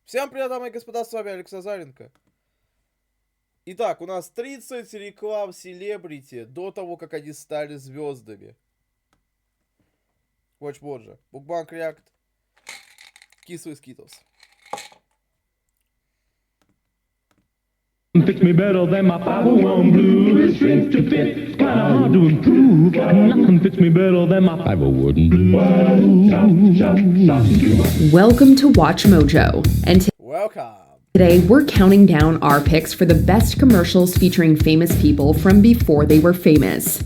Всем привет, дамы и господа, с вами Алекс Назаренко. Итак, у нас 30 реклам селебрити до того, как они стали звездами. Watch Моджа, Букбанк React, Кислый Скитлс. Fits me better than my 501 blues. Strength to fit, kinda hard to improve. Nothing fits me better than my 501 blues. Welcome to Watch Mojo, and Welcome. today we're counting down our picks for the best commercials featuring famous people from before they were famous.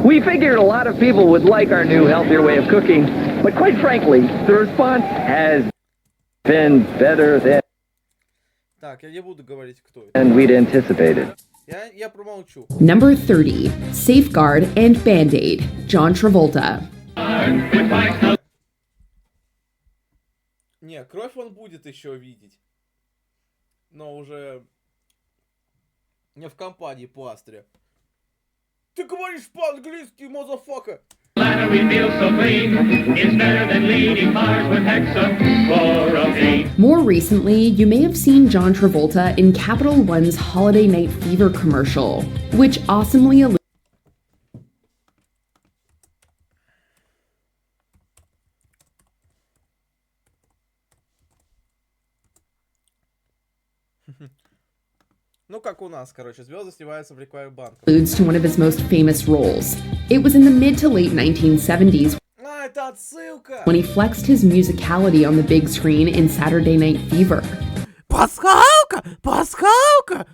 We figured a lot of people would like our new, healthier way of cooking, but quite frankly, the response has been better Так, я не буду говорить, кто это. than we'd anticipated. Я промолчу. Number 30, Safeguard and Band-Aid, John Travolta. Не, кровь он будет еще видеть. Но уже не в компании пластыря. Ты говоришь по-английски, мазафака! More recently, you may have seen John Travolta in Capital One's Holiday Night Fever commercial, which awesomely Ну, как у нас, короче, звезды снимаются в рекламе банка. alludes to one of his most famous roles. It was in the mid to late 1970s А, это отсылка! when he flexed his musicality on the big screen in Saturday Night Fever. Пасхалка! Пасхалка!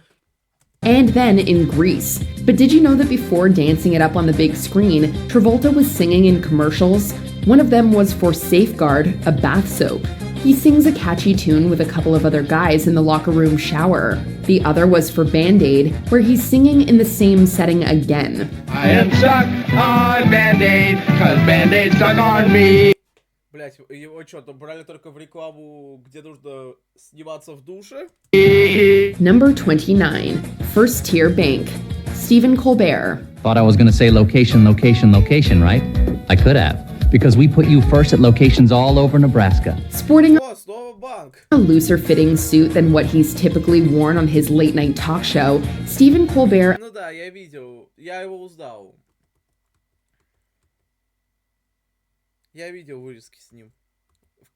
And then in Grease. But did you know that before dancing it up on the big screen, Travolta was singing in commercials? One of them was for Safeguard, a bath soap. He sings a catchy tune with a couple of other guys in the locker room shower. The other was for Band-Aid, where he's singing in the same setting again. I am stuck on Band-Aid, cause Band-Aid stuck on me. Блять, его что-то брали только в рекламу, где нужно сниматься в душе? Number 29, First Tier Bank, Stephen Colbert. Thought I was gonna say location, location, location, right? I could have. Because we put you first at locations all over Nebraska. Sporting О, снова банк! a looser fitting suit than what he's typically worn on his late night talk show, Stephen Colbert Ну да, я видел, я его узнал. Я видел вырезки с ним.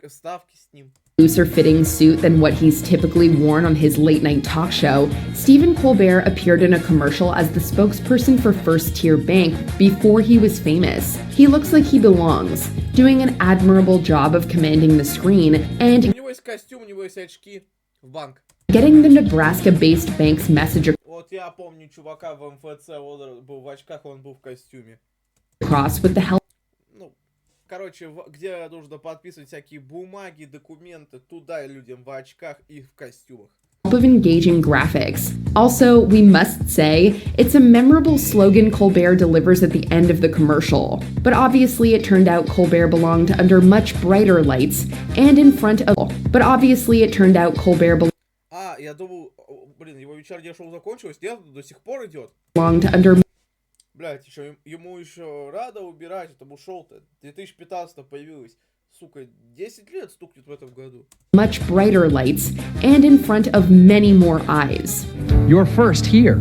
Вставки с ним. looser fitting suit than what he's typically worn on his late night talk show, Stephen Colbert appeared in a commercial as the spokesperson for First Tier Bank before he was famous. He looks like he belongs, doing an admirable job of commanding the screen and У него есть костюм, у него есть очки в банк. getting the Nebraska-based bank's message Вот я помню чувака в МФЦ, он был в очках, он был в костюме. across with the help Ну, короче, где нужно подписывать всякие бумаги, документы, туда людям в очках и в костюмах. of engaging graphics. Also, we must say, it's a memorable slogan Colbert delivers at the end of the commercial. But obviously it turned out Colbert belonged under much brighter lights and in front of... But obviously it turned out Colbert А, я думал, блин, его вечернее шоу закончилось, нет, до сих пор идет. belonged under Блять, ему еще рано убирать, этому шоу-то. 2015 появилось. Сука, 10 лет стукнет в этом году. much brighter lights and in front of many more eyes. You're first here.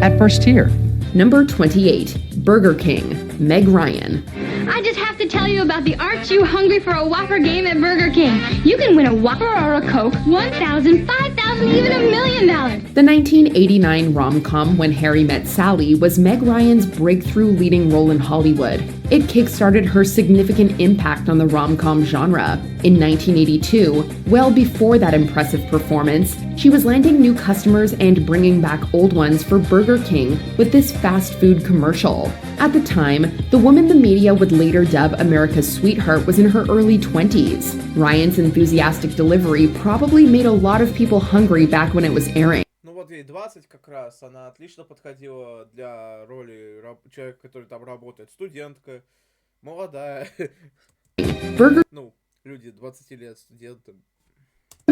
At First Tier. Number 28, Burger King, Meg Ryan. I just have to tell you about the Aren't You Hungry for a Whopper game at Burger King. You can win a Whopper or a Coke, $1,000, $5,000, even $1 million. The 1989 rom-com When Harry Met Sally was Meg Ryan's breakthrough leading role in Hollywood. It kickstarted her significant impact on the rom-com genre. In 1982, well before that impressive performance, she was landing new customers and bringing back old ones for Burger King with this fast food commercial. At the time, the woman the media would later dub America's sweetheart was in her early 20s. Ryan's enthusiastic delivery probably made a lot of people hungry back when it was airing. Ну вот ей 20 как раз, она отлично подходила для роли человека, который там работает. Студентка, молодая. Burger Ну, люди 20 лет, студенты.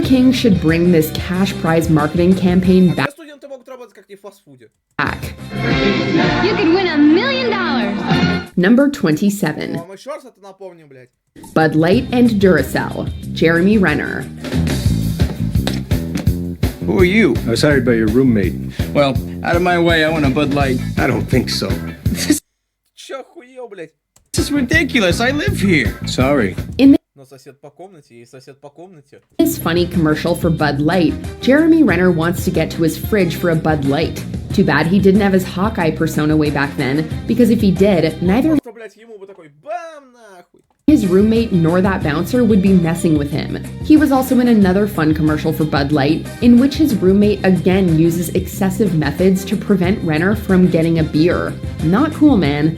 King should bring this cash prize marketing campaign Где студенты могут работать, как не в фастфуде? back. You could win $1 million. Number 27, Вам еще раз это напомним, блядь. Bud Light and Duracell, Jeremy Renner. Who are you? I was hired by your roommate. Well, out of my way, I want a Bud Light. I don't think so. Чё охуел, блядь? This is ridiculous. I live here. Sorry. Но сосед по комнате и сосед по комнате. In this funny commercial for Bud Light, Jeremy Renner wants to get to his fridge for a Bud Light. Too bad he didn't have his Hawkeye persona way back then, because if he did, neither Что, блядь, ему бы такой бам нахуй. his roommate nor that bouncer would be messing with him. He was also in another fun commercial for Bud Light, in which his roommate again uses excessive methods to prevent Renner from getting a beer. Not cool, man.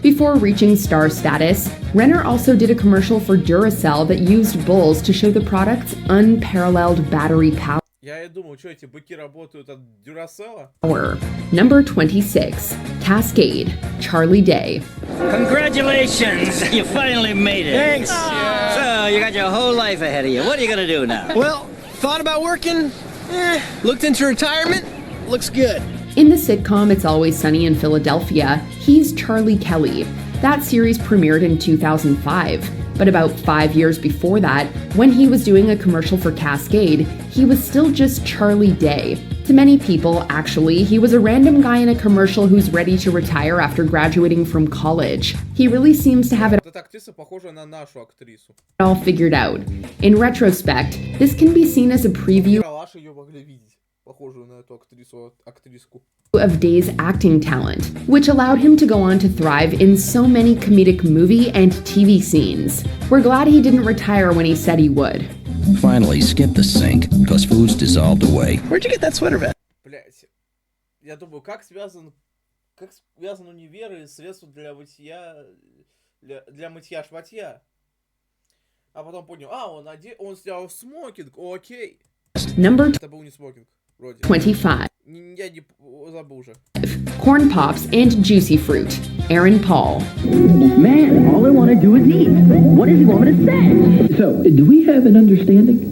Before reaching star status, Renner also did a commercial for Duracell that used bulls to show the product's unparalleled battery power. Я и думал, что эти быки работают от Дюрасела? Number 26, Cascade, Charlie Day. Congratulations! You finally made it. Thanks. So, you got your whole life ahead of you. What are you gonna do now? Well, thought about working. Looked into retirement. Looks good. In the sitcom It's Always Sunny in Philadelphia, he's Charlie Kelly. That series premiered in 2005. But about 5 years before that, when he was doing a commercial for Cascade, he was still just Charlie Day. To many people, actually, he was a random guy in a commercial who's ready to retire after graduating from college. He really seems to have it Эта актриса похожа на нашу актрису. all figured out. In retrospect, this can be seen as a preview Ералаш ее могли видеть. Похожую на эту актриску. of Day's acting talent, which allowed him to go on to thrive in so many comedic movie and TV scenes. We're glad he didn't retire when he said he would. Finally, skip the sink, because food's dissolved away. Where'd you get that sweater vest? Блять. Я думаю, как связан универ и средства для мытья, для мытья шматья. А потом понял, он снял смокинг, окей. Number Это был не смокинг, вроде. 25. Я не забыл уже. Corn Pops and Juicy Fruit, Aaron Paul. Man, all I want to do is eat. What does he want me to say? So, do we have an understanding?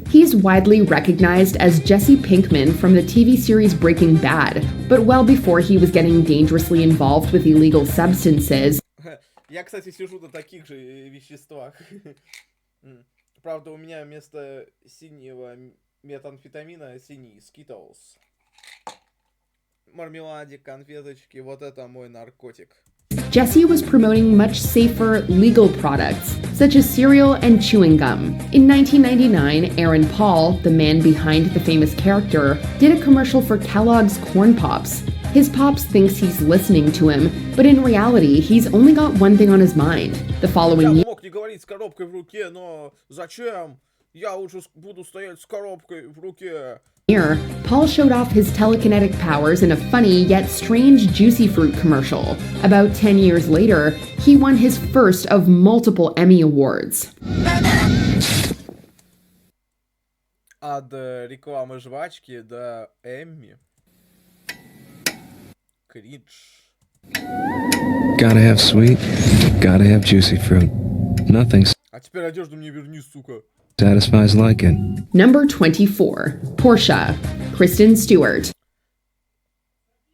He's widely recognized as Jesse Pinkman from the TV series Breaking Bad, but well before he was getting dangerously involved with illegal substances. Я, кстати, сижу на таких же веществах. Правда, у меня вместо синего метамфетамина синий Skittles. Мармеладик, конфеточки, вот это мой наркотик. Jesse was promoting much safer legal products, such as cereal and chewing gum. In 1999, Aaron Paul, the man behind the famous character, did a commercial for Kellogg's Corn Pops. His pops thinks he's listening to him, but in reality, he's only got one thing on his mind. The following Я мог не говорить с коробкой в руке, но зачем? Я лучше буду стоять с коробкой в руке. year, Paul showed off his telekinetic powers in a funny yet strange Juicy Fruit commercial. About 10 years later, he won his first of multiple Emmy Awards. От рекламы жвачки до Эмми. Кринж. Gotta have sweet, gotta have juicy fruit. Nothing А теперь одежду мне верни, сука. satisfies like it. Number 24, Portia, Kristen Stewart.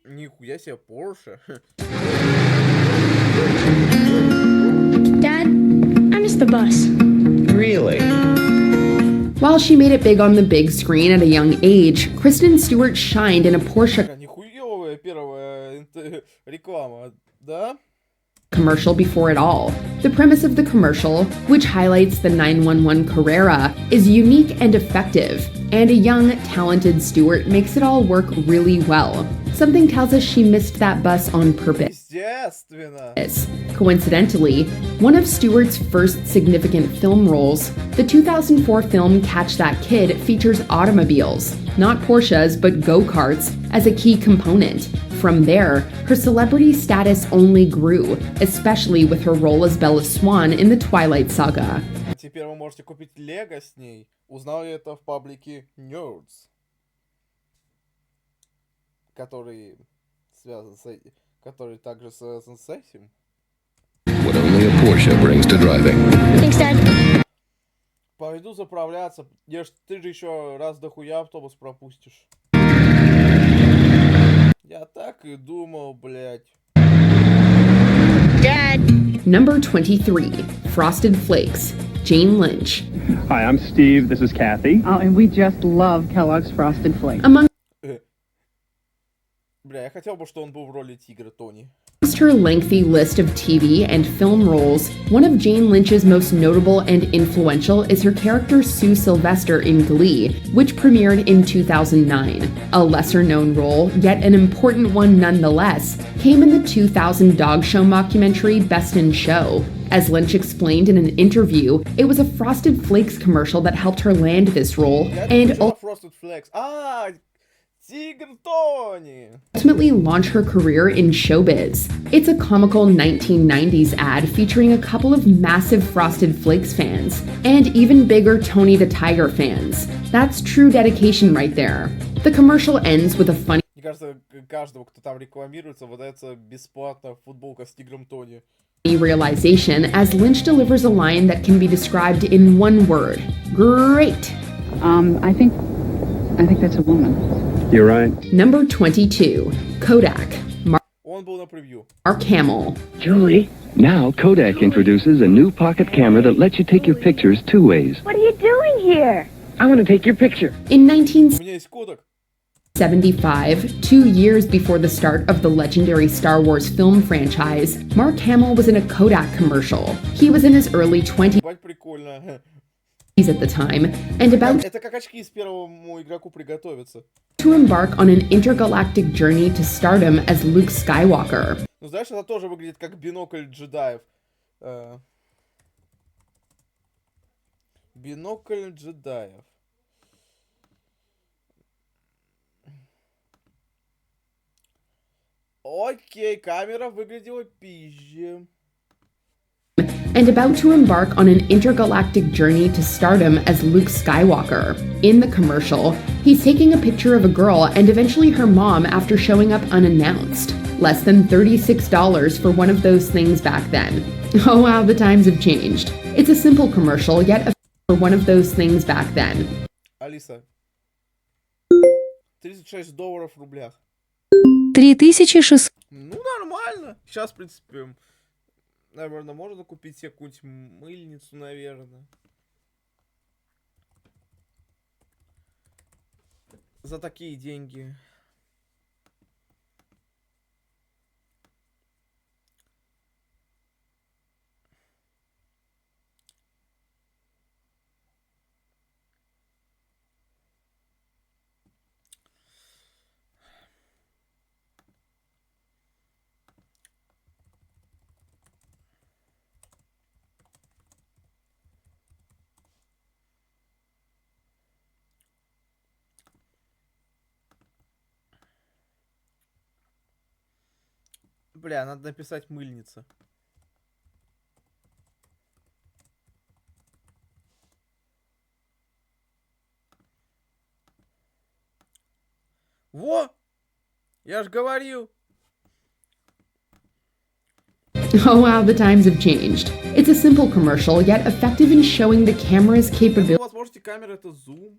Нихуя себе, Порше. Dad, I missed the bus. Really? While she made it big on the big screen at a young age, Kristen Stewart shined in a Porsche Нихуевая первая реклама, да? commercial before it all. The premise of the commercial, which highlights the 911 Carrera, is unique and effective, and a young, talented Stewart makes it all work really well. Something tells us she missed that bus on purpose. Естественно. Coincidentally, one of Stewart's first significant film roles, the 2004 film Catch That Kid, features automobiles, not Porsches but go-karts, as a key component. From there, her celebrity status only grew, especially with her role as Bella Swan in the Twilight Saga. Теперь вы можете купить Лего с ней. Узнал я это в паблике Nerds, который связан с этим, который также связан с этим. What only a Porsche brings to driving. Thanks, Dad. Пойду заправляться. Ты же еще раз дохуя автобус пропустишь. Я так и думал, блядь. Dad, Number 23, Frosted Flakes, Jane Lynch. Hi, I'm Steve. This is Kathy. Oh, and we just love Kellogg's Frosted Flakes. Among Бля, я хотел бы, что он был в роли тигра Тони. Amongst her lengthy list of TV and film roles, one of Jane Lynch's most notable and influential is her character Sue Sylvester in Glee, which premiered in 2009. A lesser-known role, yet an important one nonetheless, came in the 2000 dog show mockumentary Best in Show. As Lynch explained in an interview, it was a Frosted Flakes commercial that helped her land this role, and Frosted Flakes. Тигр Тони! Ultimately launch her career in showbiz. It's a comical 1990s ad featuring a couple of massive Frosted Flakes fans, and even bigger Tony the Tiger fans. That's true dedication right there. The commercial ends with a funny Мне кажется, каждого, кто там рекламируется, выдается бесплатно футболка с тигром Тони. Realization as Lynch delivers a line that can be described in one word. Great! I think that's a woman. You're right. Number 22, Kodak. Он был на превью. Mark Hamill. Julie, now Kodak introduces a new pocket camera that lets you take your pictures two ways. What are you doing here? I want to take your picture. In У меня есть Kodak. 1975, 2 years before the start of the legendary Star Wars film franchise, Mark Hamill was in a Kodak commercial. He was in his early 20s Бать, прикольно. at the time, and about Это как очки с первому игроку приготовиться. to embark on an intergalactic journey to stardom as Luke Skywalker. Ну, знаешь, это тоже выглядит как бинокль джедаев. Бинокль джедаев. Окей, камера выглядела пизже. And about to embark on an intergalactic journey to stardom as Luke Skywalker. In the commercial, he's taking a picture of a girl and eventually her mom after showing up unannounced. Less than $36 for one of those things back then. Oh wow, the times have changed. It's a simple commercial, yet for one of those things back then. Алиса. $36 в рублях. 3600. Ну, нормально. Сейчас, в принципе, наверное, можно купить себе какую-нибудь мыльницу, наверное. За такие деньги. Бля, надо написать мыльница. Во! Я ж говорил. Oh wow, the times have changed. It's a simple commercial, yet effective in showing the camera's capabilities. У вас, можете, камера это зум.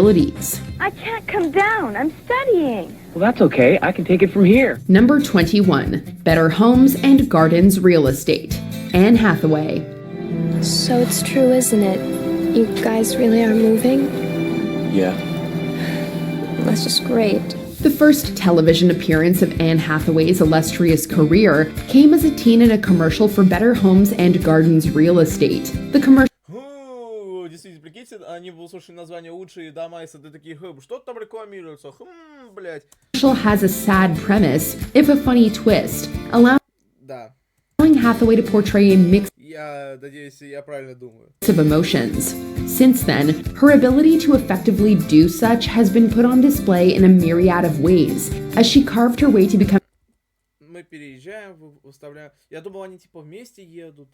I can't come down. I'm studying. Well, that's okay. I can take it from here. Number 21, Better Homes and Gardens Real Estate, Anne Hathaway. So it's true, isn't it? You guys really are moving? Yeah. That's just great. The first television appearance of Anne Hathaway's illustrious career came as a teen in a commercial for Better Homes and Gardens Real Estate. The commercial Действительно, прикиньте, они бы услышали название «Лучшие дома», если ты такие, что там рекламируется, блядь. has a sad premise, if a funny twist, allowing Hathaway to portray a mix Я надеюсь, я правильно думаю. of emotions. Since then, her ability to effectively do such has been put on display in a myriad of ways, as she carved her way to become Мы переезжаем, выставляем. Я думал, они типа вместе едут.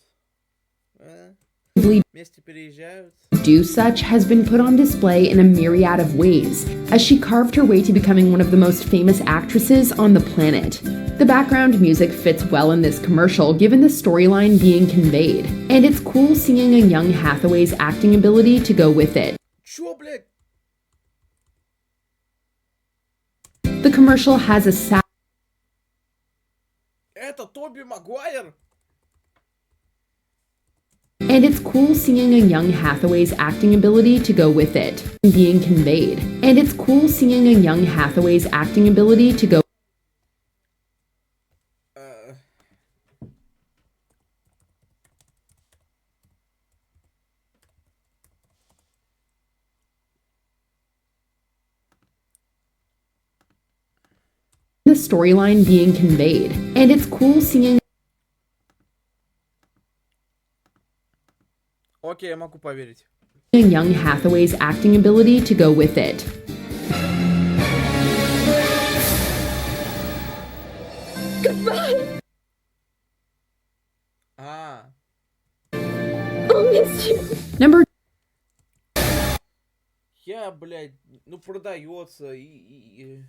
Вместе переезжают. Do such has been put on display in a myriad of ways, as she carved her way to becoming one of the most famous actresses on the planet. The background music fits well in this commercial given the storyline being conveyed, and it's cool seeing a young Hathaway's acting ability to go with it. Чё, блядь? The commercial has a sad Это Тоби Магуайр? and it's cool seeing a young Hathaway's acting ability to go with it, being conveyed. And it's cool seeing a young Hathaway's acting ability to go. The storyline being conveyed, and it's cool seeing. Окей, я могу поверить. Young Hathaway's acting ability to go with it. Goodbye. А. I'll miss you. Number. Я, блядь, ну продается и...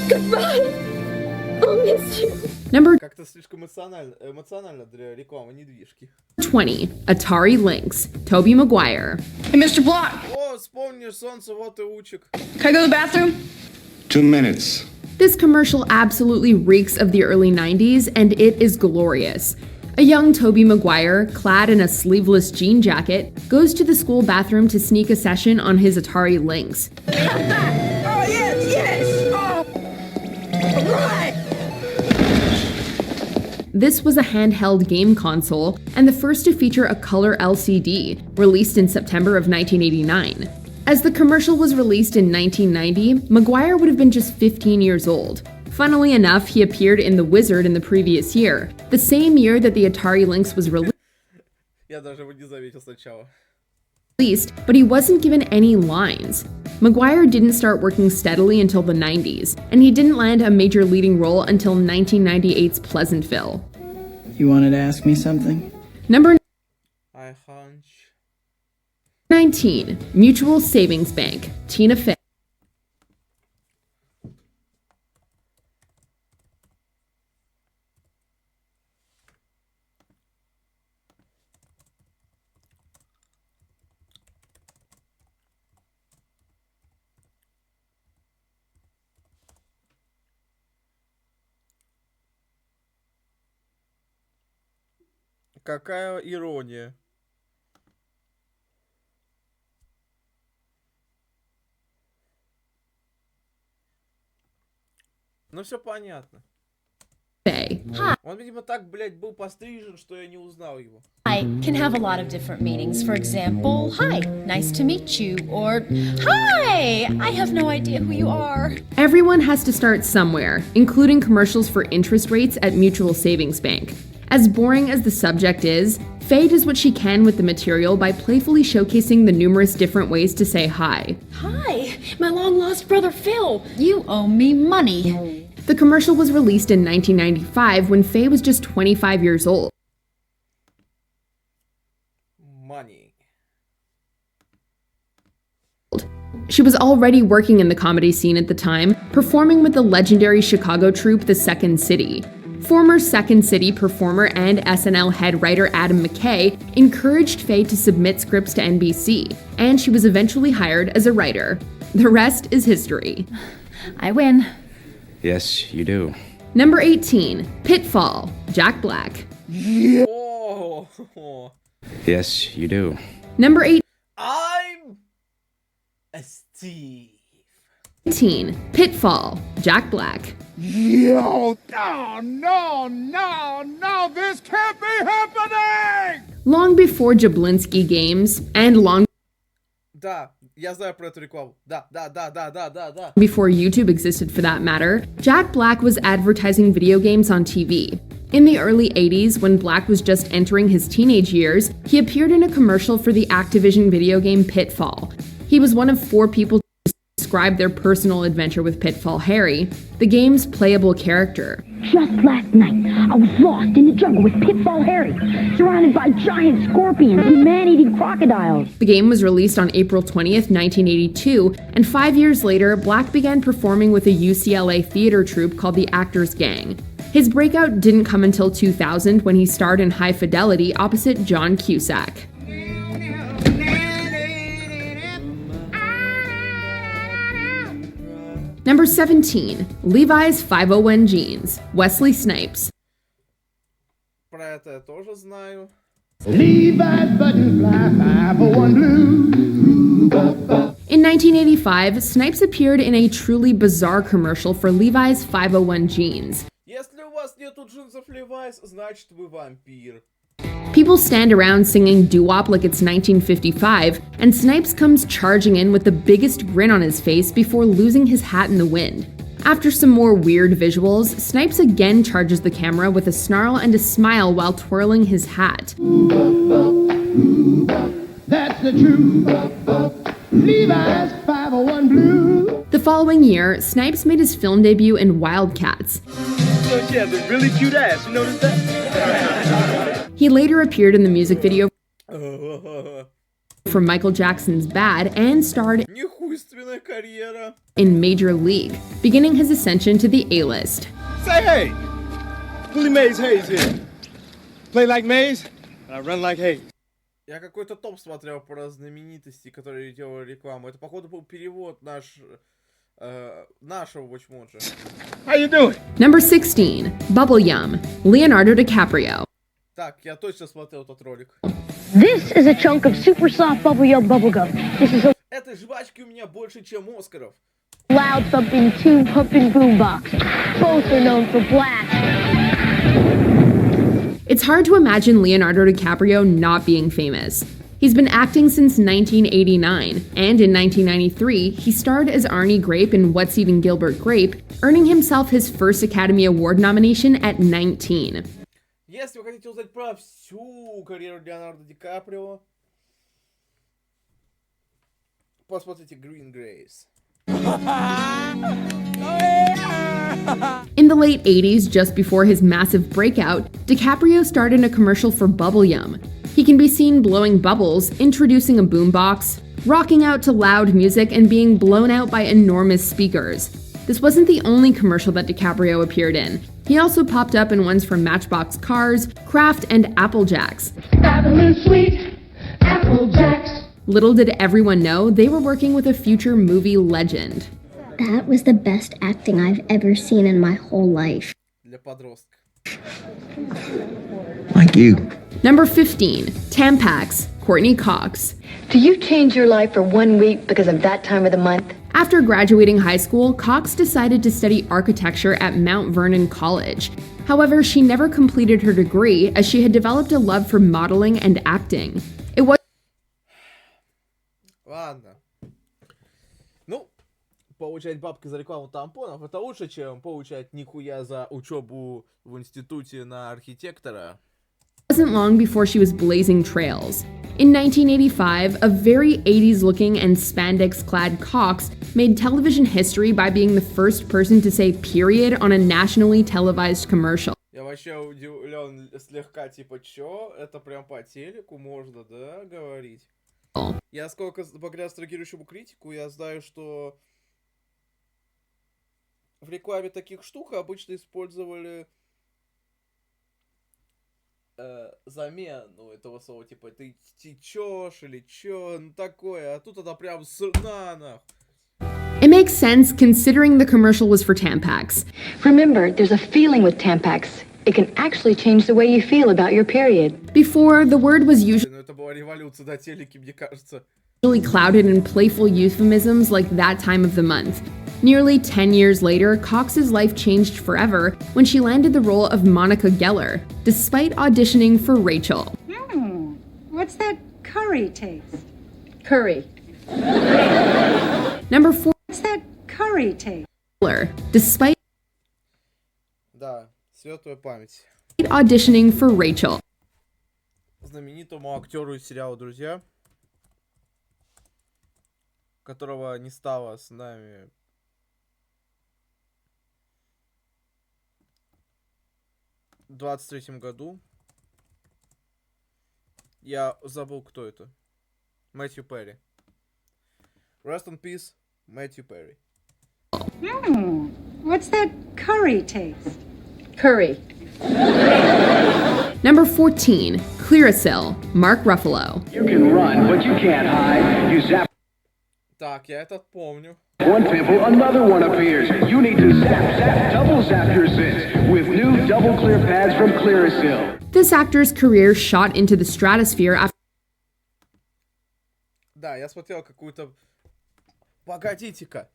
Goodbye. I'll miss you. Number. Как-то слишком эмоционально для рекламы недвижки. 20. Atari Lynx. Tobey Maguire. Hey, Mr. Block. О, вспомнишь солнце, вот и лучик. Can I go to the bathroom? 2 minutes. This commercial absolutely reeks of the early 90s, and it is glorious. A young Tobey Maguire, clad in a sleeveless jean jacket, goes to the school bathroom to sneak a session on his Atari Lynx. Oh, yes, yes! Oh! Right! This was a handheld game console, and the first to feature a color LCD, released in September of 1989. As the commercial was released in 1990, Maguire would have been just 15 years old. Funnily enough, he appeared in The Wizard in the previous year, the same year that the Atari Lynx was Я даже его не заметил сначала. released, but he wasn't given any lines. Maguire didn't start working steadily until the 90s, and he didn't land a major leading role until 1998's Pleasantville. You wanted to ask me something? Number I hunch. 19. Mutual Savings Bank. Tina Fey. Какая ирония. Ну все понятно. Он, видимо, так, блядь, был пострижен, что я не узнал его. Hi can have a lot of different meanings. For example, hi, nice to meet you, or hi, I have no idea who you are. Everyone has to start somewhere, including commercials for interest rates at Mutual Savings Bank. As boring as the subject is, Faye does what she can with the material by playfully showcasing the numerous different ways to say hi. Hi, my long-lost brother Phil. You owe me money. The commercial was released in 1995 when Faye was just 25 years old. Money. She was already working in the comedy scene at the time, performing with the legendary Chicago troupe The Second City. Former Second City performer and SNL head writer Adam McKay encouraged Faye to submit scripts to NBC, and she was eventually hired as a writer. The rest is history. I win. Yes, you do. Number 18. Pitfall. Jack Black. Oh. Yes, you do. Number 8. I'm a Steve. 18. Pitfall. Jack Black. Yo, no, this can't be happening! Long before Jablinski Games, and long Да, я знаю про эту рекламу. Да. before YouTube existed for that matter, Jack Black was advertising video games on TV. In the early 80s, when Black was just entering his teenage years, he appeared in a commercial for the Activision video game Pitfall. He was one of 4 people to describe their personal adventure with Pitfall Harry, the game's playable character. Just last night, I was lost in the jungle with Pitfall Harry, surrounded by giant scorpions and man-eating crocodiles. The game was released on April 20th, 1982, and 5 years later, Black began performing with a UCLA theater troupe called the Actors Gang. His breakout didn't come until 2000 when he starred in High Fidelity opposite John Cusack. Number 17. Levi's 501 Jeans. Wesley Snipes. Про это я тоже знаю. Levi's button fly 501 blue. In 1985, Snipes appeared in a truly bizarre commercial for Levi's 501 jeans. Если у вас нету джинсов Levi's, значит вы вампир. People stand around singing doo-wop like it's 1955, and Snipes comes charging in with the biggest grin on his face before losing his hat in the wind. After some more weird visuals, Snipes again charges the camera with a snarl and a smile while twirling his hat. That's the truth. Levi's 501 blue. The following year, Snipes made his film debut in Wildcats. So she has a really cute ass, you notice that? He later appeared in the music video for Michael Jackson's Bad and starred in Major League, beginning his ascension to the A-list. Say hey! Willie Mays Hayes here. Play like Mays, and I run like Hayes. Я какой-то топ смотрел про знаменитостей, которые делали рекламу. Это, походу, был перевод нашего Watchmojo. How you doing? Number 16. Bubble Yum. Leonardo DiCaprio. Так, я точно смотрел этот ролик. This is a chunk of super soft bubble yum bubblegum. This is a Этой жвачки у меня больше, чем Оскаров. loud thumping tube pumping boombox. Both are known for blast. It's hard to imagine Leonardo DiCaprio not being famous. He's been acting since 1989, and in 1993, he starred as Arnie Grape in What's Eating Gilbert Grape, earning himself his first Academy Award nomination at 19. Если вы хотите узнать про всю карьеру Леонардо Ди Каприо, посмотрите Green Grace. In the late 80s, just before his massive breakout, DiCaprio starred in a commercial for Bubble Yum. He can be seen blowing bubbles, introducing a boombox, rocking out to loud music, and being blown out by enormous speakers. This wasn't the only commercial that DiCaprio appeared in. He also popped up in ones from Matchbox Cars, Kraft, and Apple Jacks. Apple is sweet, Apple Jacks. Little did everyone know they were working with a future movie legend. That was the best acting I've ever seen in my whole life. Для подростка. Like you. Number 15. Tampax. Courtney Cox. Do you change your life for 1 week because of that time of the month? After graduating high school, Cox decided to study architecture at Mount Vernon College. However, she never completed her degree as she had developed a love for modeling and acting. It was Ладно. Ну, получать бабки за рекламу тампонов это лучше, чем получать нихуя за учебу в институте на архитектора. Wasn't long before she was blazing trails. In 1985, a very 80s-looking and spandex-clad Cox made television history by being the first person to say period on a nationally televised commercial. Я вообще удивлен слегка, типа, чё? Это прям по телеку можно, да, говорить? Я сколько, благодаря строгирующему критику, я знаю, что в рекламе таких штук обычно использовали замену этого слова, типа, ты течешь или чё, ну такое, а тут она прям нах. It makes sense considering the commercial was for Tampax. Remember, there's a feeling with Tampax. It can actually change the way you feel about your period. Before, the word was usually Это была революция на телеке, мне кажется. Clouded in playful euphemisms like that time of the month. Nearly 10 years later, Cox's life changed forever when she landed the role of Monica Geller, despite auditioning for Rachel. What's that curry taste? Curry. Number 4. What's that curry taste? Despite Да, светлая память. Auditioning for Rachel. Знаменитому актеру из сериала «Друзья», которого не стало с нами в 23-м году. Я забыл, кто это. Мэтью Перри. Rest in peace, Мэтью Перри. What's that curry taste? Curry. Number 14. Clearasil. Mark Ruffalo. You can run, but you can't hide. You zap. Так, я этот помню. One pimple, another one appears. You need to double zap your sins with new double clear pads from Clearasil. This actor's career shot into the stratosphere after... Да, я смотрел какую-то... Погодите-ка.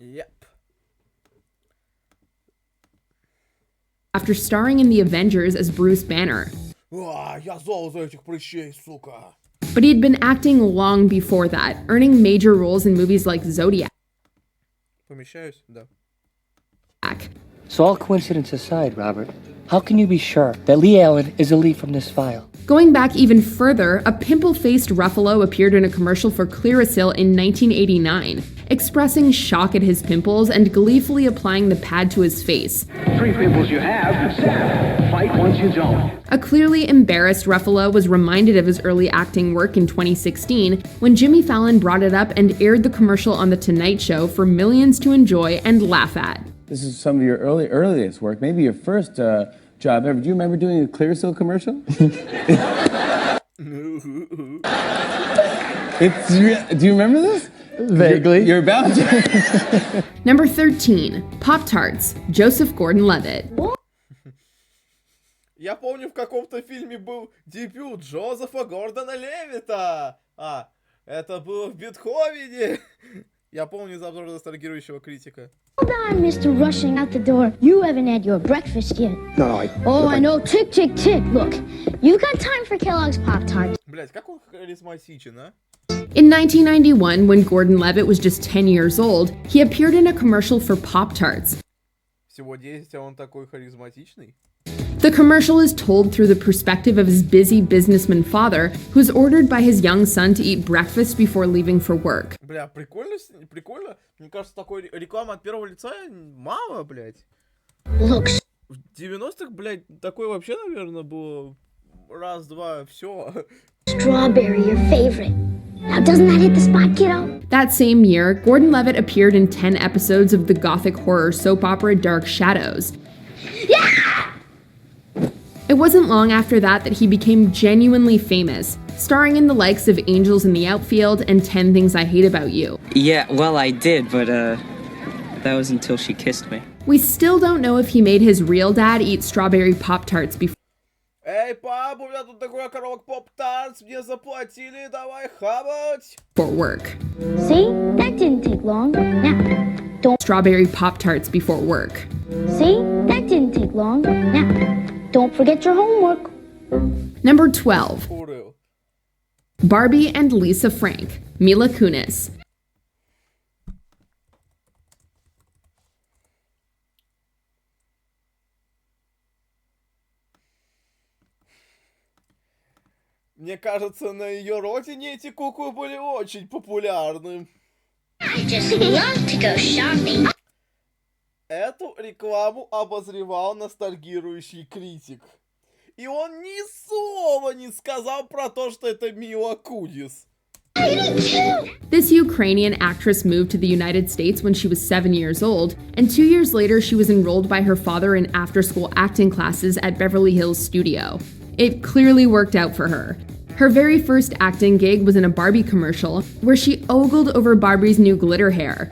Yep. After starring in the Avengers as Bruce Banner. Я зол за этих прыщей, сука. But he had been acting long before that, earning major roles in movies like Zodiac. Помещаюсь, да. So all coincidence aside, Robert, how can you be sure that Lee Allen is a lead from this file? Going back even further, a pimple-faced Ruffalo appeared in a commercial for Clearasil in 1989, expressing shock at his pimples and gleefully applying the pad to his face. 3 pimples you have, zap. Fight once you don't. A clearly embarrassed Ruffalo was reminded of his early acting work in 2016 when Jimmy Fallon brought it up and aired the commercial on The Tonight Show for millions to enjoy and laugh at. This is some of your earliest work, maybe your first job ever. Do you remember doing a Clearasil commercial? Do you remember this? Vaguely. You're about to. Number 13, Pop-Tarts, Joseph Gordon-Levitt. Я помню, в каком-то фильме был дебют Джозефа Гордона Левитта. Это было в Бетховене. Я помню из обзора ностальгирующего критика. Hold on, Mr. Rushing out the door. You haven't had your breakfast yet. No, I know. Tick, tick, tick. Look, you've got time for Kellogg's Pop-Tarts. Блять, как он харизматичен, а? In 1991, when Gordon-Levitt was just 10 years old, he appeared in a commercial for Pop-Tarts. Всего 10, а он такой харизматичный? The commercial is told through the perspective of his busy businessman father, who's ordered by his young son to eat breakfast before leaving for work. Бля, прикольно, прикольно. Мне кажется, такой рекламы от первого лица мало, блядь. Looks. В 90-х, блядь, такое вообще, наверное, было раз-два, все. Strawberry, your favorite. Now, doesn't that hit the spot, kiddo? That same year, Gordon-Levitt appeared in 10 episodes of the gothic horror soap opera Dark Shadows. Yeah! It wasn't long after that he became genuinely famous, starring in the likes of Angels in the Outfield and 10 Things I Hate About You. Yeah, well, I did, but that was until she kissed me. We still don't know if he made his real dad eat strawberry Pop-Tarts before. Эй, пап, у меня тут такой коробок Pop-Tarts, мне заплатили, давай хавать. For work. See? That didn't take long. Now, don't. Strawberry Pop-Tarts before work. See? That didn't take long. Now, don't forget your homework. Number 12. Barbie and Lisa Frank, Mila Kunis. Мне кажется, на ее родине эти куклы были очень популярны. I just love to go shopping. Эту рекламу обозревал ностальгирующий критик. И он ни слова не сказал про то, что это Мила Кунис. This Ukrainian actress moved to the United States when she was 7 years old, and 2 years later she was enrolled by her father in after-school acting classes at Beverly Hills Studio. It clearly worked out for her. Her very first acting gig was in a Barbie commercial, where she ogled over Barbie's new glitter hair.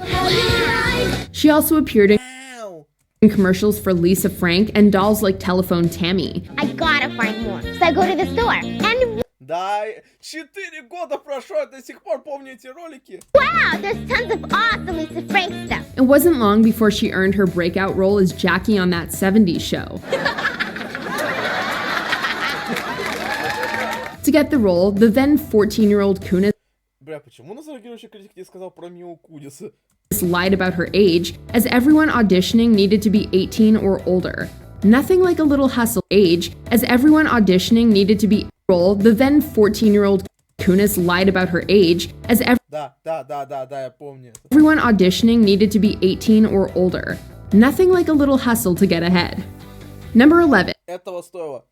She also appeared in commercials for Lisa Frank and dolls like Telephone Tammy. I gotta find more, so I go to the store and... Да, 4 года прошло, я до сих пор помню эти ролики. Wow, there's tons of awesome Lisa Frank stuff. It wasn't long before she earned her breakout role as Jackie on That 70s Show. To get the role, the then 14-year-old Kunis Бля, почему ностальгирующий критик не сказал про Милу Кунис? Lied about her age, as everyone auditioning needed to be 18 or older. Nothing like a little hustle age, as everyone auditioning needed to be role, the then 14-year-old Kunis lied about her age, as Да, я помню. everyone auditioning needed to be 18 or older. Nothing like a little hustle to get ahead. Number 11. Этого стоило.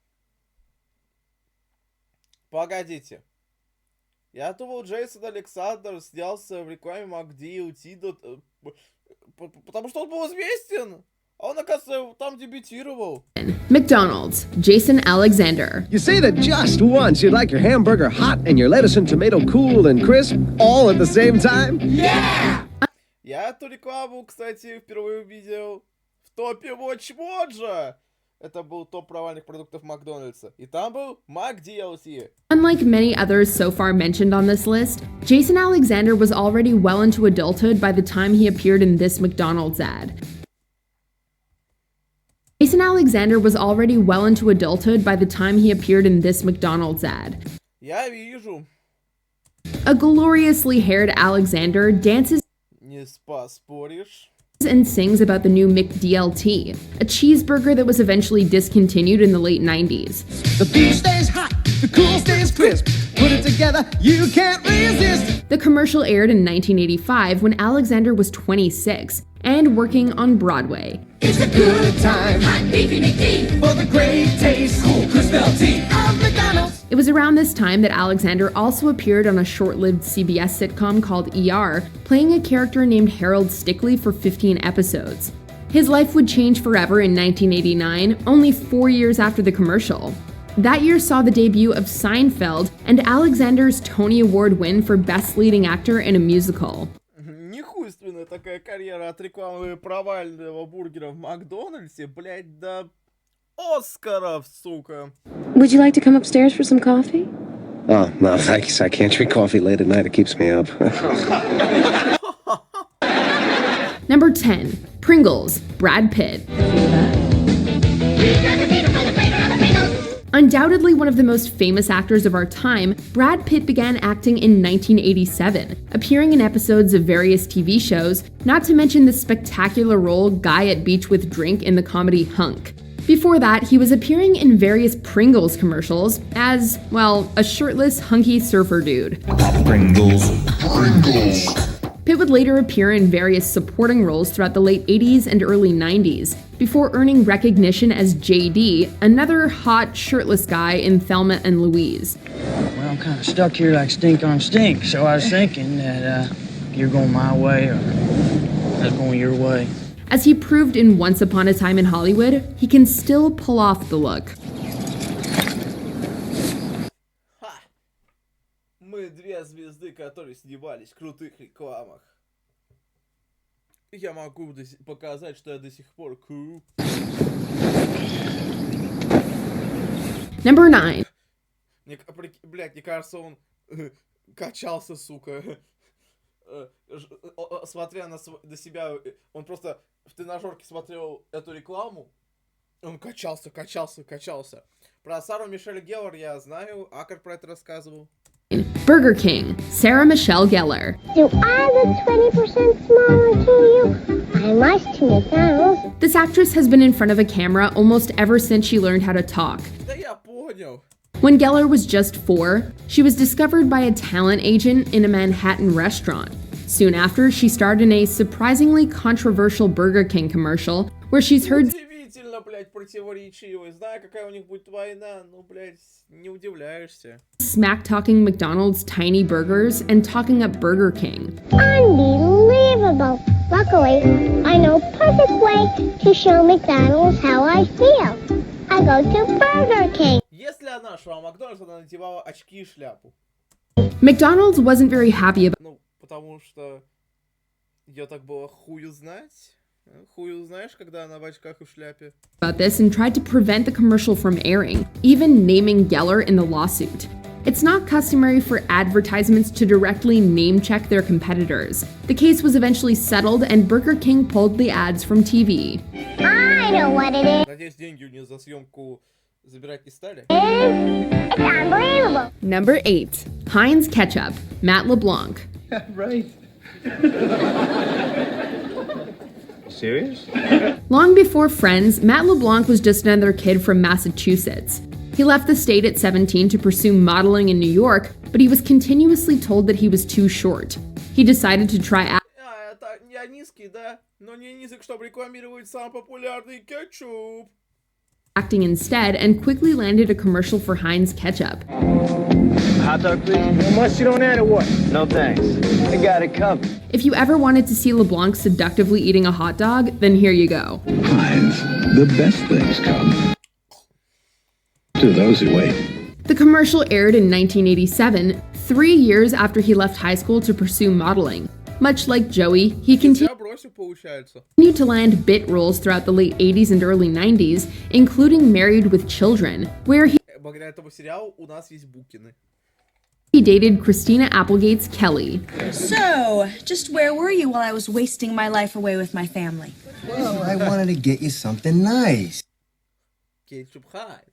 Погодите. Я думал, Джейсон Александр снялся в рекламе Макди у Тида, потому что он был известен. А он, оказывается, там дебютировал. McDonald's, Jason Alexander. You say that just once you'd like your hamburger hot and your lettuce and tomato cool and crisp all at the same time? Yeah! Я эту рекламу, кстати, впервые увидел в топе Watch Mojo. Это был топ провальных продуктов Макдональдса. И там был McDLT. Unlike many others so far mentioned on this list, Jason Alexander was already well into adulthood by the time he appeared in this McDonald's ad. Jason Alexander was already well into adulthood by the time he appeared in this McDonald's ad. Я вижу. A gloriously haired Alexander dances Не поспоришь. and sings about the new McDLT, a cheeseburger that was eventually discontinued in the late 90s. The beef stays hot, the cool stays crisp. Put it together, you can't resist. The commercial aired in 1985 when Alexander was 26 and working on Broadway. It's a good time, hot beefy McD, for the great taste, cool crisp LT of McDonald's. It was around this time that Alexander also appeared on a short-lived CBS sitcom called ER, playing a character named Harold Stickley for 15 episodes. His life would change forever in 1989, only 4 years after the commercial. That year saw the debut of Seinfeld and Alexander's Tony Award win for Best Leading Actor in a Musical. Нехуйственная такая карьера от рекламы провального бургера в Макдональдсе, блять, до Оскаров, сука. Would you like to come upstairs for some coffee? Oh, no, thanks. I can't drink coffee late at night. It keeps me up. Number 10. Pringles, Brad Pitt. Undoubtedly one of the most famous actors of our time, Brad Pitt began acting in 1987, appearing in episodes of various TV shows, not to mention the spectacular role Guy at Beach with Drink in the comedy Hunk. Before that, he was appearing in various Pringles commercials as, well, a shirtless, hunky surfer dude. Pringles. Pitt would later appear in various supporting roles throughout the late 80s and early 90s, before earning recognition as JD, another hot, shirtless guy in Thelma and Louise. Well, I'm kind of stuck here like stink on stink, so I was thinking that you're going my way or I was going your way. As he proved in Once Upon a Time in Hollywood, he can still pull off the look. Мы две звезды, которые снимались в крутых рекламах. Я могу показать, что я до сих пор cool. Number 9. Блять, мне кажется, он качался, сука. Смотря на себя, он просто в тренажерке смотрел эту рекламу. Он качался. Про Сару Мишель Геллер я знаю, Акар про это рассказывал. Burger King, Sarah Michelle Gellar. Do I look 20% smaller to you? I must to McDonald's. This actress has been in front of a camera almost ever since she learned how to talk. Да я понял. When Gellar was just 4, she was discovered by a talent agent in a Manhattan restaurant. Soon after, she starred in a surprisingly controversial Burger King commercial where she's heard Удивительно, блядь, противоречивый. Знаю, какая у них будет война, ну, блядь, не удивляешься. smack-talking McDonald's tiny burgers and talking up Burger King. Unbelievable. Luckily, I know a perfect way to show McDonald's how I feel. I go to Burger King. Если она шла в Макдональдс, она надевала очки и шляпу. McDonald's wasn't very happy about Ну, потому что ее так было хую знать. Хую знаешь, когда она в очках и в шляпе. this and tried to prevent the commercial from airing, even naming Gellar in the lawsuit. It's not customary for advertisements to directly name-check their competitors. The case was eventually settled and Burger King pulled the ads from TV. I know what it is. Надеюсь, деньги у нее за съемку забирать не стали? It's unbelievable. Number 8. Heinz Ketchup, Matt LeBlanc. Right. Serious? Long before Friends, Matt LeBlanc was just another kid from Massachusetts. He left the state at 17 to pursue modeling in New York, but he was continuously told that he was too short. He decided to try Я низкий, да, но не низок, чтобы рекламировать самый популярный кетчуп. acting instead and quickly landed a commercial for Heinz ketchup. Hot dog, please. No mustard on that or what? No thanks. I got it covered. If you ever wanted to see LeBlanc seductively eating a hot dog, then here you go. Heinz, the best things come to those who wait. The commercial aired in 1987, 3 years after he left high school to pursue modeling. Much like Joey, he continued to land bit roles throughout the late 80s and early 90s, including Married with Children, where he dated Christina Applegate's Kelly. So, just where were you while I was wasting my life away with my family? Well, I wanted to get you something nice. Ketchup Heinz.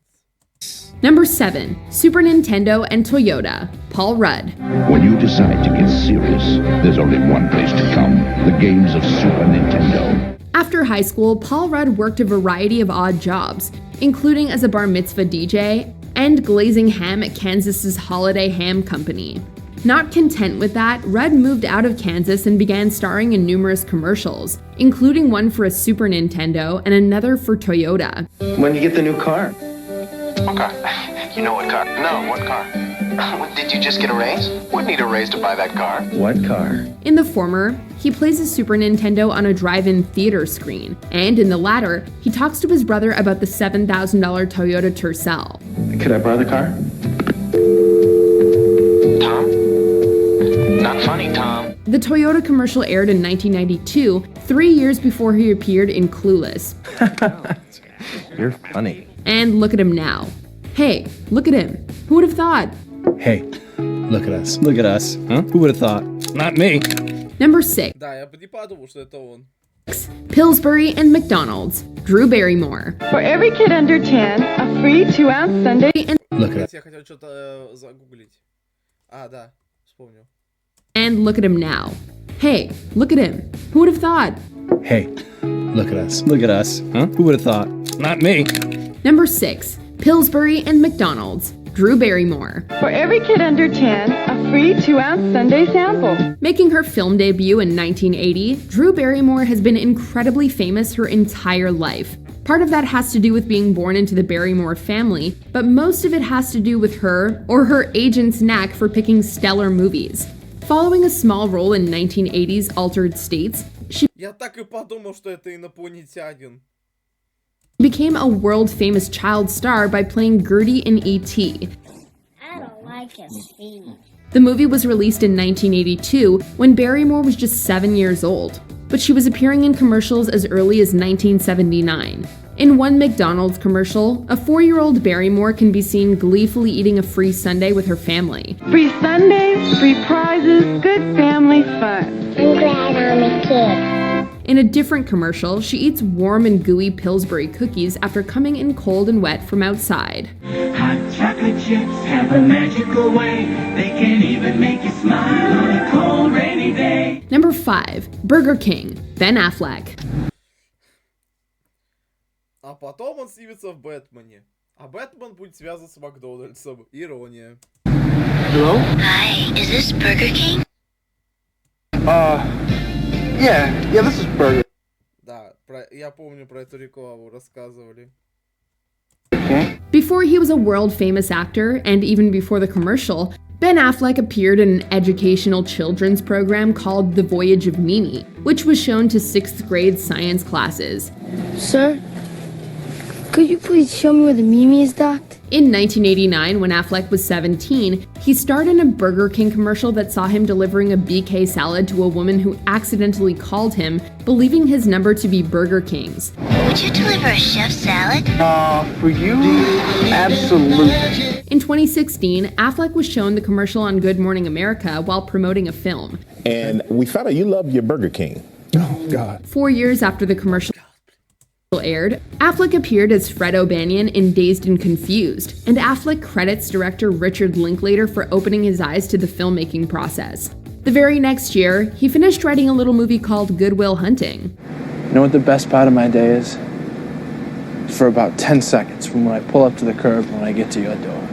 Number 7. Super Nintendo and Toyota. Paul Rudd. When you decide to get serious, there's only one place to come. The games of Super Nintendo. After high school, Paul Rudd worked a variety of odd jobs, including as a bar mitzvah DJ and glazing ham at Kansas's Holiday Ham Company. Not content with that, Rudd moved out of Kansas and began starring in numerous commercials, including one for a Super Nintendo and another for Toyota. When you get the new car? What car? You know what car? No, what car? Did you just get a raise? Would need a raise to buy that car. What car? In the former, he plays a Super Nintendo on a drive-in theater screen, and in the latter, he talks to his brother about the $7,000 Toyota Tercel. Could I borrow the car? Tom? Not funny, Tom. The Toyota commercial aired in 1992, 3 years before he appeared in Clueless. You're funny. And look at him now. Hey, look at him. Who would have thought? Hey, look at us. Look at us. Huh? Who would have thought? Not me. Number 6. Да, я не подумал, что это он. Pillsbury and McDonald's. Drew Barrymore. For every kid under 10, a free 2-ounce sundae. Look at it. Я хотел что-то загуглить. А, да, вспомнил. And look at him now. Hey, look at him. Who would have thought? Hey, look at us. Look at us. Huh? Who would have thought? Not me. Number 6. Pillsbury and McDonald's. Drew Barrymore. For every kid under 10, a free 2-ounce sundae sample. Making her film debut in 1980, Drew Barrymore has been incredibly famous her entire life. Part of that has to do with being born into the Barrymore family, but most of it has to do with her, or her agent's knack for picking stellar movies. Following a small role in 1980's Altered States, she Я так и подумал, что это инопланетянин. became a world-famous child star by playing Gertie in E.T. I don't like his feet. The movie was released in 1982 when Barrymore was just 7 years old, but she was appearing in commercials as early as 1979. In one McDonald's commercial, a 4-year-old Barrymore can be seen gleefully eating a free sundae with her family. Free sundaes, free prizes, good family fun. I'm glad I'm a kid. In a different commercial, she eats warm and gooey Pillsbury cookies after coming in cold and wet from outside. Hot chocolate chips have a magical way. They can even make you smile on a cold, rainy day. Number 5. Burger King. Ben Affleck. А потом он снимется в Бэтмене. А Бэтмен будет связан с Макдональдсом. Ирония. Hello? Hi, is this Burger King? Yeah, this is Burger. Да, я помню про эту рекламу, рассказывали. Before he was a world-famous actor, and even before the commercial, Ben Affleck appeared in an educational children's program called The Voyage of Mimi, which was shown to 6th grade science classes. Sir, could you please show me where the Mimi is docked? In 1989, when Affleck was 17, he starred in a Burger King commercial that saw him delivering a BK salad to a woman who accidentally called him, believing his number to be Burger King's. Would you deliver a chef salad? For you? Absolutely. In 2016, Affleck was shown the commercial on Good Morning America while promoting a film. And we found out you love your Burger King. Oh, God. 4 years after the commercial aired, Affleck appeared as Fred O'Banion in Dazed and Confused, and Affleck credits director Richard Linklater for opening his eyes to the filmmaking process. The very next year, he finished writing a little movie called Good Will Hunting. You know what the best part of my day is? for about 10 seconds from when I pull up to the curb when I get to your door.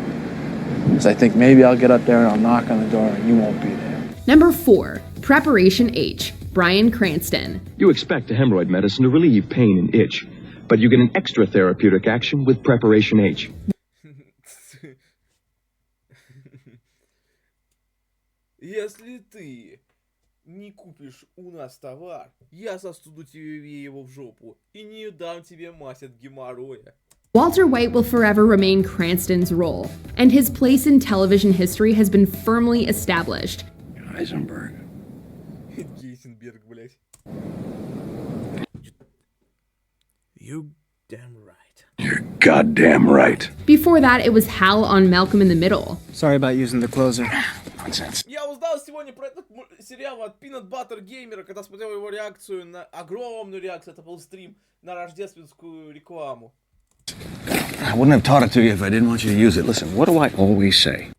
Because I think maybe I'll get up there and I'll knock on the door and you won't be there. Number 4, Preparation H, Bryan Cranston. You expect a hemorrhoid medicine to relieve pain and itch, but you get an extra therapeutic action with Preparation H. Если ты не купишь у нас товар, я засуну тебе его в жопу и не дам тебе мазь от геморроя. Walter White will forever remain Cranston's role, and his place in television history has been firmly established. Heisenberg. Гейзенберг, блядь. You damn right. You're goddamn right. Before that, it was Hal on Malcolm in the Middle. Sorry about using the closer. Nonsense. Я узнал сегодня про этот сериал от Peanut Butter Gamer, когда смотрел его реакцию на огромную реакцию, это был стрим на рождественскую рекламу. I wouldn't have taught it to you if I didn't want you to use it. Listen, what do I always say?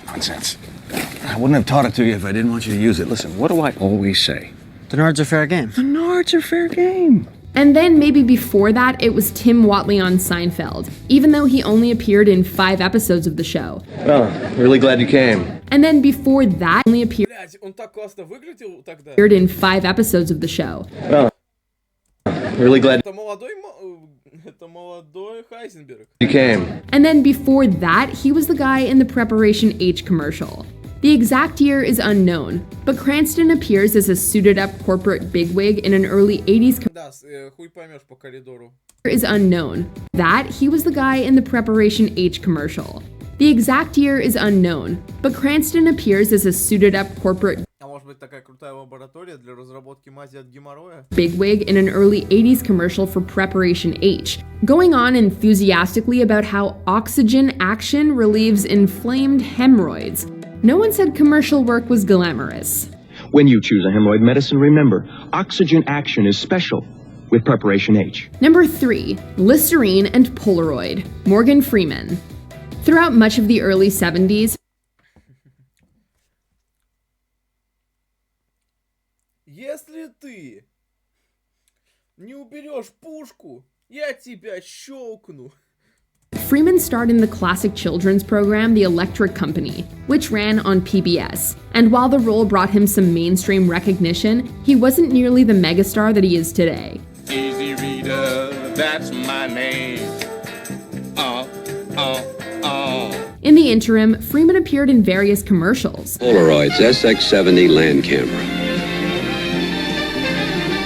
Nonsense. I wouldn't have taught it to you if I didn't want you to use it. Listen, what do I always say? The Nards are fair game. The Nards are fair game. And then maybe before that, it was Tim Whatley on Seinfeld, even though he only appeared in 5 episodes of the show. Well, really glad you came. And then before that, only appeared Блядь, он так классно выглядел тогда. in 5 episodes of the show. Well, really glad Это молодой Хайзенберг. you came. And then before that, he was the guy in the Preparation H commercial. The exact year is unknown, but Cranston appears as a suited-up corporate bigwig in an early 80s Да, хуй поймешь по коридору. is unknown. That he was the guy in the Preparation H commercial. The exact year is unknown, but Cranston appears as a suited-up corporate А может быть такая крутая лаборатория для разработки мази от геморроя? bigwig in an early 80s commercial for Preparation H, going on enthusiastically about how oxygen action relieves inflamed hemorrhoids. No one said commercial work was glamorous. When you choose a hemorrhoid medicine, remember, oxygen action is special with Preparation H. Number 3, Listerine and Polaroid, Morgan Freeman. Throughout much of the early 70s, Если ты не уберешь пушку, я тебя щелкну. Freeman starred in the classic children's program The Electric Company, which ran on PBS. And while the role brought him some mainstream recognition, he wasn't nearly the megastar that he is today. Easy Reader, that's my name. In the interim, Freeman appeared in various commercials. Polaroid's SX70 land camera.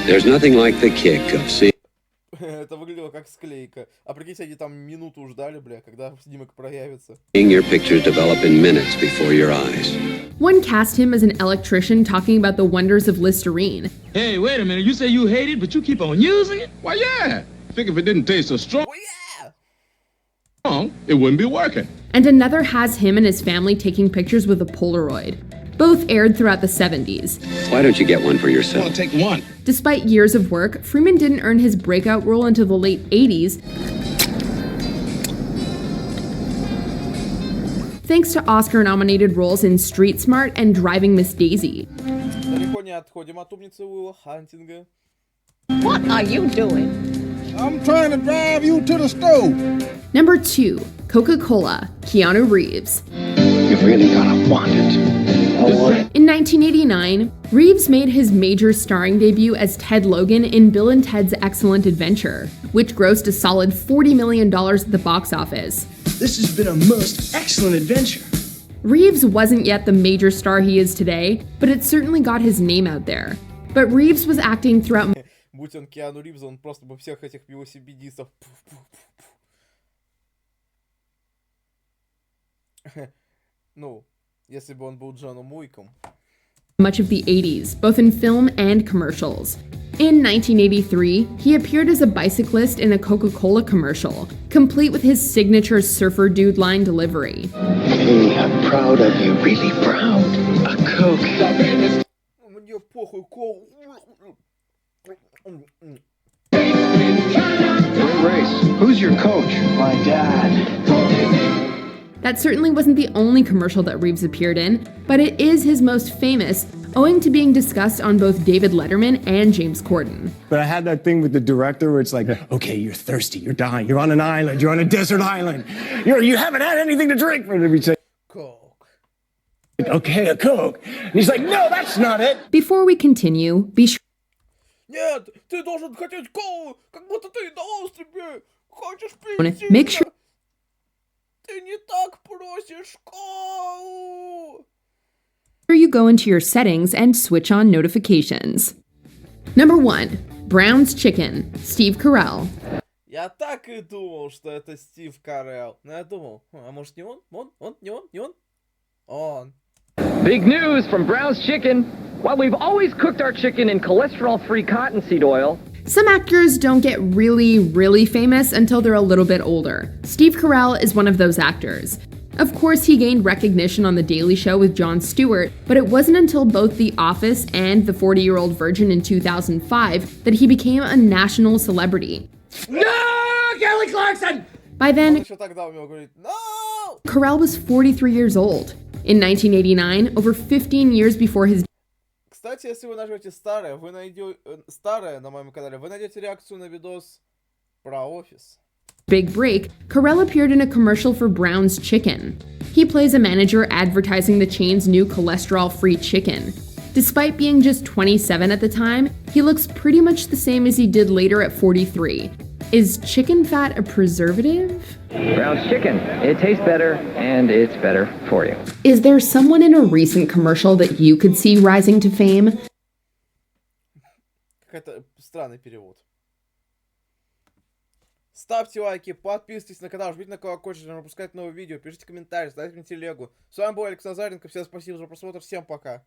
There's nothing like the kick of seeing. Это выглядело как склейка. А прикиньте, они там минуту ждали, бля, когда снимок проявится. Seeing your pictures develop in minutes before your eyes. One cast him as an electrician talking about the wonders of Listerine. Hey, wait a minute. You say you hate it, but you keep on using it? Why, yeah. Think if it didn't taste so strong, it wouldn't be working. And another has him and his family taking pictures with a Polaroid. Both aired throughout the 70s. Why don't you get one for yourself? I'll take one. Despite years of work, Freeman didn't earn his breakout role until the late 80s, thanks to Oscar-nominated roles in Street Smart and Driving Miss Daisy. Далеко не отходим от умницы Уилла Хантинга. What are you doing? I'm trying to drive you to the stove. Number 2, Coca-Cola, Keanu Reeves. You've really gotta want it. In 1989, Reeves made his major starring debut as Ted Logan in Bill and Ted's Excellent Adventure, which grossed a solid $40 million at the box office. This has been a most excellent adventure. Reeves wasn't yet the major star he is today, but it certainly got his name out there. But Reeves was acting throughout... Будь он Киану Ривз, он просто бы всех этих велосипедистов... Ну, если бы он был Джоном Уиком. Much of the 80s, both in film and commercials. In 1983, he appeared as a bicyclist in a Coca-Cola commercial, complete with his signature surfer dude line delivery. Hey, I'm proud of you, really proud. A Coke. Мне похуй, кол... Race. Who's your coach? My dad. That certainly wasn't the only commercial that Reeves appeared in, but it is his most famous, owing to being discussed on both David Letterman and James Corden. But I had that thing with the director where it's like, okay, you're thirsty, you're dying, you're on an island, you're on a desert island, you haven't had anything to drink. And he'd say, Coke. Okay, a Coke. And he's like, no, that's not it. Before we continue, be sure Нет, ты должен хотеть колу, как будто ты дал себе. Хочешь пить? make sure Ты не так просишь колу. you go into your settings and switch on notifications. Number 1. Brown's Chicken, Steve Carell. Я так и думал, что это Стив Карелл. Но я думал, а может не он? Не он? Он. Big news from Brown's Chicken. While we've always cooked our chicken in cholesterol-free cottonseed oil, Some actors don't get really famous until they're a little bit older. Steve Carell is one of those actors. Of course, he gained recognition on The Daily Show with Jon Stewart, but it wasn't until both The Office and The 40-Year-Old Virgin in 2005 that he became a national celebrity. No, Kelly Clarkson! By then, Он еще тогда умел говорить «No!». Carell was 43 years old. In 1989, over 15 years before his Кстати, если вы нажмете старое, вы найдете старое на моем канале, вы найдете реакцию на видос про офис. big break, Carell appeared in a commercial for Brown's Chicken. He plays a manager advertising the chain's new cholesterol-free chicken. Despite being just 27 at the time, he looks pretty much the same as he did later at 43. Is chicken fat a preservative? Brown's Chicken. It tastes better, and it's better for you. Is there someone in a recent commercial that you could see rising to fame? Какой-то странный перевод. Ставьте лайки, подписывайтесь на канал, жмите на колокольчик, чтобы не пропускать новые видео, пишите комментарии, ставьте мне телегу. С вами был Алекс Назаренко, всем спасибо за просмотр, всем пока.